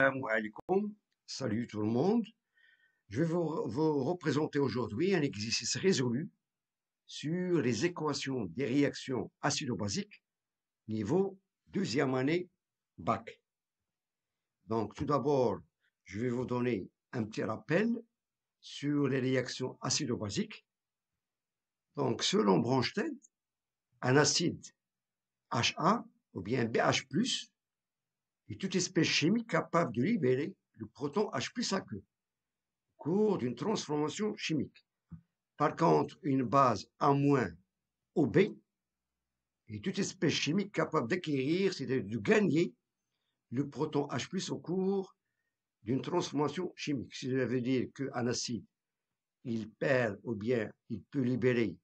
Assalamu alaikum. Salut tout le monde. Je vais vous représenter aujourd'hui un exercice résolu sur les équations des réactions acido-basiques niveau deuxième année bac. Donc tout d'abord, je vais vous donner un petit rappel sur les réactions acido-basiques. Donc selon Bronsted, un acide HA ou bien BH+, est toute espèce chimique capable de libérer le proton H+ aqueux au cours d'une transformation chimique. Par contre, une base A- ou B est toute espèce chimique capable d'acquérir, c'est-à-dire de gagner le proton H+ au cours d'une transformation chimique. Cela veut dire qu'un acide, il perd ou bien il peut libérer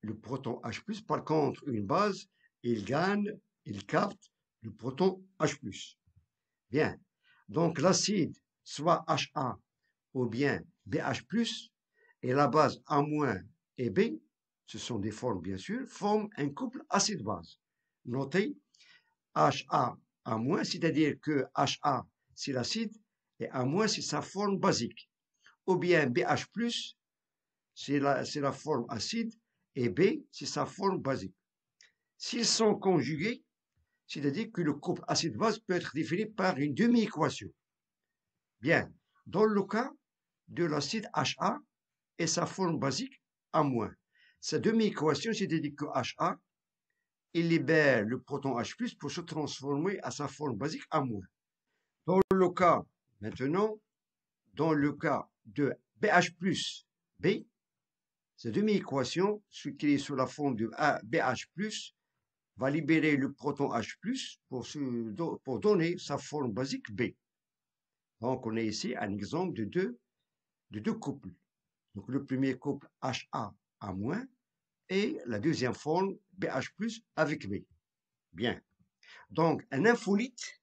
le proton H+. Par contre, une base, il gagne, il capte le proton H+. Bien. Donc l'acide, soit HA ou bien BH+, et la base A- et B, ce sont des formes bien sûr, forment un couple acide-base. Notez HA A-, c'est-à-dire que HA c'est l'acide et A- c'est sa forme basique. Ou bien BH+, c'est la forme acide et B c'est sa forme basique. S'ils sont conjugués, c'est-à-dire que le couple acide-base peut être défini par une demi-équation. Bien, dans le cas de l'acide HA et sa forme basique A-. Sa demi-équation, c'est-à-dire que HA, il libère le proton H+ pour se transformer à sa forme basique A-. Dans le cas, maintenant, dans le cas de BH+, B, sa demi-équation, ce qui est sous la forme de BH+, va libérer le proton H+, pour donner sa forme basique B. Donc, on a ici un exemple de deux couples. Donc, le premier couple HA A- et la deuxième forme BH+ avec B. Bien. Donc, un infolite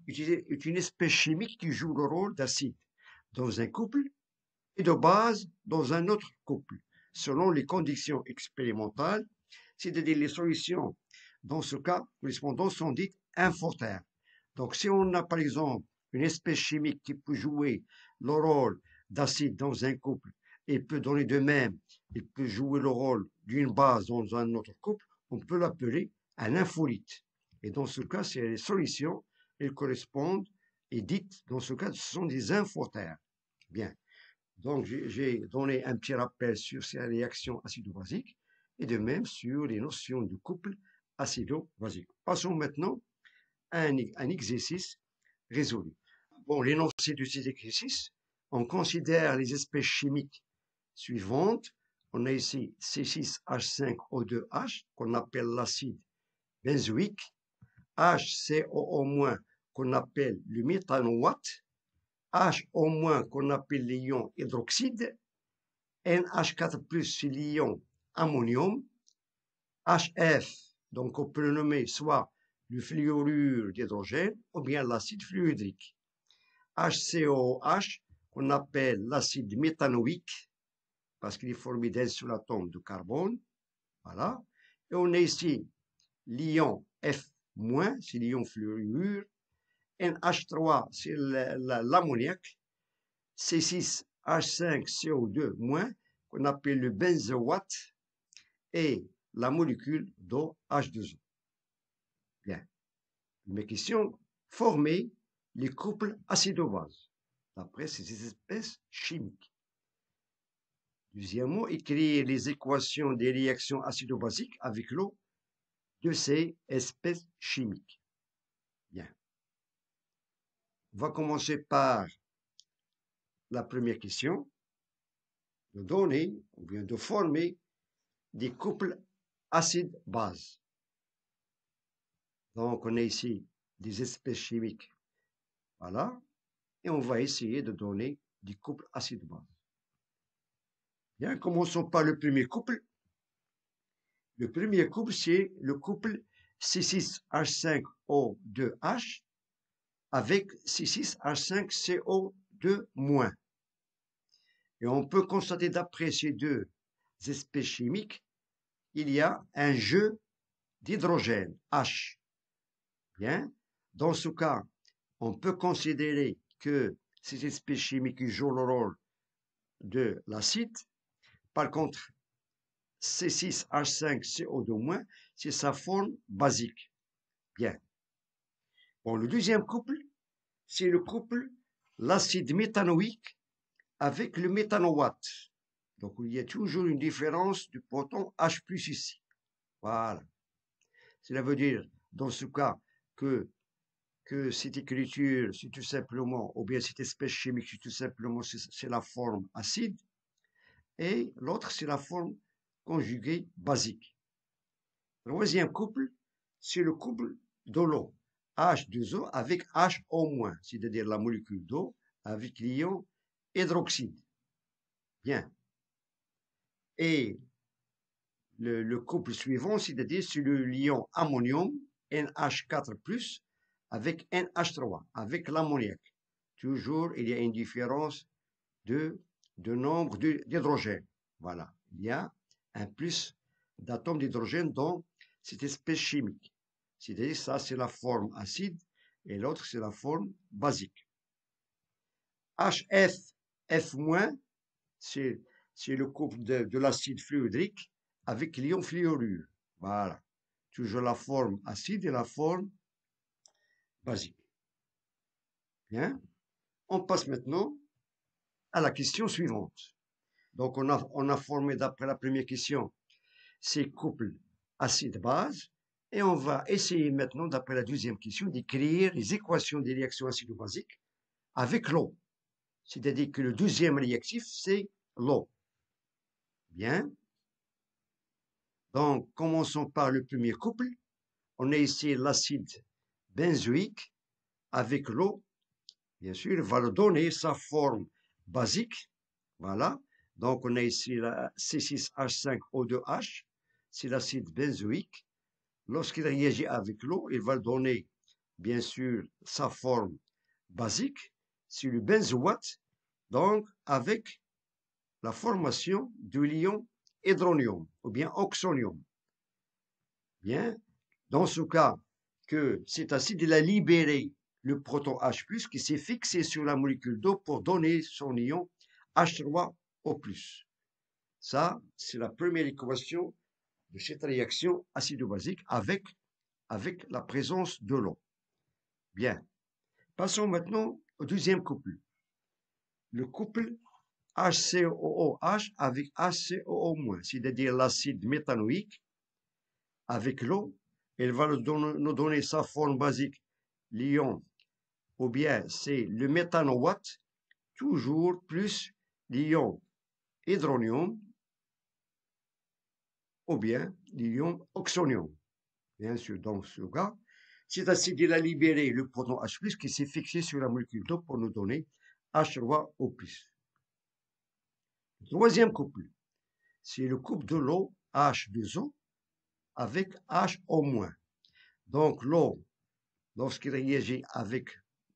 est une espèce chimique qui joue le rôle d'acide dans un couple et de base dans un autre couple, selon les conditions expérimentales, c'est-à-dire les solutions dans ce cas correspondant sont dites infothermes. Donc, si on a par exemple une espèce chimique qui peut jouer le rôle d'acide dans un couple et peut donner de même, il peut jouer le rôle d'une base dans un autre couple, on peut l'appeler un infolite. Et dans ce cas, c'est les solutions, elles correspondent et dites, dans ce cas, ce sont des infothermes. Bien. Donc, j'ai donné un petit rappel sur ces réactions acido-basiques et de même sur les notions de couple acido-basique. Passons maintenant à un exercice résolu. Bon, l'énoncé de cet exercice, on considère les espèces chimiques suivantes. On a ici C6H5O2H, qu'on appelle l'acide benzoïque, HCOO- qu'on appelle le méthanoate, H- qu'on appelle l'ion hydroxyde, NH4+, c'est l'ion ammonium, HF, donc on peut le nommer soit le fluorure d'hydrogène ou bien l'acide fluorhydrique. HCOH, qu'on appelle l'acide méthanoïque, parce qu'il est formé d'un seul atome de carbone. Voilà. Et on a ici l'ion F-, c'est l'ion fluorure. NH3, c'est l'ammoniac. C6H5CO2-, qu'on appelle le benzoate. Et la molécule d'eau H2O. Bien. Mes questions, former les couples acido-base d'après ces espèces chimiques. Deuxièmement, écrire les équations des réactions acido-basiques avec l'eau de ces espèces chimiques. Bien. On va commencer par la première question, de donner ou bien de former des couples acide-base. Donc, on a ici des espèces chimiques. Voilà. Et on va essayer de donner des couples acide-base. Bien, commençons par le premier couple. Le premier couple, c'est le couple C6H5O2H avec C6H5CO2-. Et on peut constater d'après ces deux espèces chimiques, il y a un jeu d'hydrogène, H. Bien, dans ce cas, on peut considérer que ces espèces chimiques jouent le rôle de l'acide. Par contre, C6H5CO2-, c'est sa forme basique. Bien. Bon, le deuxième couple, c'est le couple l'acide méthanoïque avec le méthanoate. Donc, il y a toujours une différence du proton H+ ici. Voilà. Cela veut dire, dans ce cas, que cette écriture, c'est tout simplement, ou bien cette espèce chimique, c'est tout simplement, c'est la forme acide, et l'autre, c'est la forme conjuguée basique. Le troisième couple, c'est le couple de l'eau, H2O avec HO-, c'est-à-dire la molécule d'eau avec l'ion hydroxyde. Bien. Et le couple suivant, c'est-à-dire c'est le lion ammonium, NH4+, avec NH3, avec l'ammoniac. Toujours, il y a une différence de nombre d'hydrogène. Voilà, il y a un plus d'atomes d'hydrogène dans cette espèce chimique. C'est-à-dire, ça, c'est la forme acide, et l'autre, c'est la forme basique. HF, F-, c'est le couple de l'acide fluorhydrique avec l'ion fluorure. Voilà. Toujours la forme acide et la forme basique. Bien. On passe maintenant à la question suivante. Donc, on a formé, d'après la première question, ces couples acide-base. Et on va essayer maintenant, d'après la deuxième question, d'écrire les équations des réactions acido-basiques avec l'eau. C'est-à-dire que le deuxième réactif, c'est l'eau. Bien. Donc, commençons par le premier couple. On a ici l'acide benzoïque avec l'eau. Bien sûr, va le donner sa forme basique. Voilà. Donc, on a ici la C6H5O2H. C'est l'acide benzoïque. Lorsqu'il réagit avec l'eau, il va donner, bien sûr, sa forme basique. C'est le benzoate. Donc, avec la formation de l'ion hydronium ou bien oxonium. Bien, dans ce cas, que cet acide il a libéré le proton H+, qui s'est fixé sur la molécule d'eau pour donner son ion H3O+. Ça, c'est la première équation de cette réaction acido-basique avec la présence de l'eau. Bien, passons maintenant au deuxième couple. Le couple HCOOH avec HCOO-, c'est-à-dire l'acide méthanoïque avec l'eau. Elle va nous donner sa forme basique, l'ion, ou bien c'est le méthanoate, toujours plus l'ion hydronium, ou bien l'ion oxonium. Bien sûr, dans ce cas, cet acide il a libéré le proton H+, qui s'est fixé sur la molécule d'eau pour nous donner H3O+. Le troisième couple, c'est le couple de l'eau H2O avec HO-. Donc l'eau, lorsqu'il réagit avec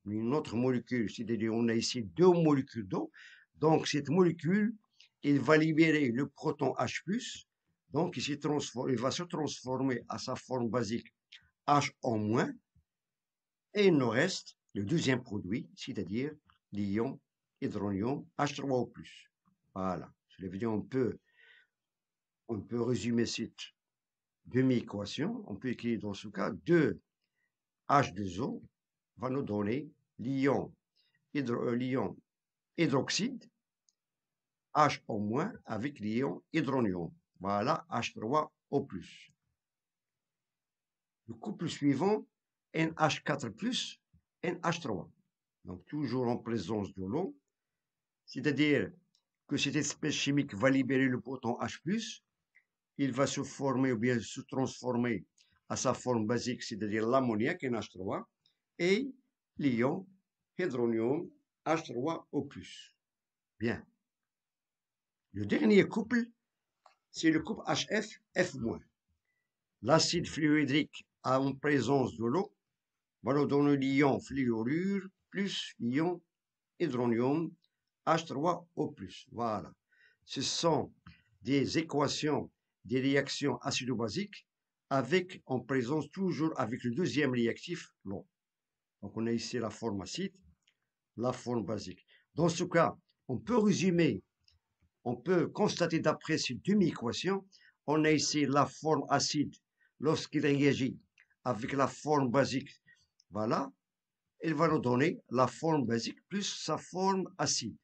une autre molécule, c'est-à-dire on a ici deux molécules d'eau, donc cette molécule, il va libérer le proton H+, donc il va se transformer à sa forme basique HO-, et il nous reste le deuxième produit, c'est-à-dire l'ion hydronium H3O+. Voilà, cela veut dire on peut résumer cette demi-équation, on peut écrire dans ce cas 2H2O va nous donner l'ion hydroxyde HO- avec l'ion hydronium. Voilà, H3O+. Le couple suivant, NH4+, NH3. Donc, toujours en présence de l'eau. C'est-à-dire que cette espèce chimique va libérer le proton H+, il va se former ou bien se transformer à sa forme basique, c'est-à-dire l'ammoniac, NH3, et l'ion hydronium H3O+. Bien. Le dernier couple, c'est le couple HF, F-. L'acide fluorhydrique en présence de l'eau va nous donner l'ion fluorure plus l'ion hydronium H3O+. Voilà. Ce sont des équations des réactions acido-basiques avec en présence toujours avec le deuxième réactif, l'eau. Donc, on a ici la forme acide, la forme basique. Dans ce cas, on peut résumer, on peut constater d'après cette demi-équation, on a ici la forme acide lorsqu'il réagit avec la forme basique. Voilà, il va nous donner la forme basique plus sa forme acide.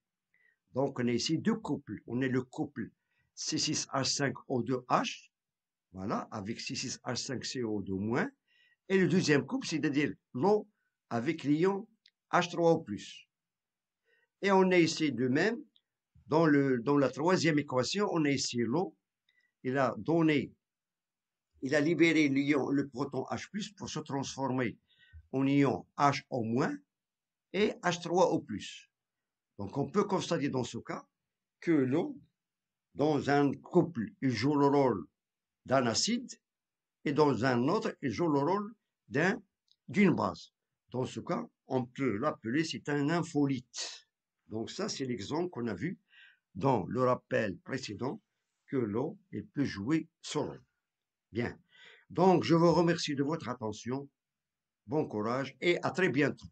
Donc, on a ici deux couples. On a le couple C6H5O2H, voilà, avec C6H5CO2-, et le deuxième couple, c'est-à-dire l'eau avec l'ion H3O+. Et on a ici de même, dans la troisième équation, on a ici l'eau. Il a libéré l'ion, le proton H+, pour se transformer en ion HO- et H3O+. Donc, on peut constater dans ce cas que l'eau, dans un couple, il joue le rôle d'un acide, et dans un autre, il joue le rôle d'une base. Dans ce cas, on peut l'appeler, c'est un infolite. Donc ça, c'est l'exemple qu'on a vu dans le rappel précédent, que l'eau, elle peut jouer ce rôle. Bien. Donc, je vous remercie de votre attention. Bon courage et à très bientôt.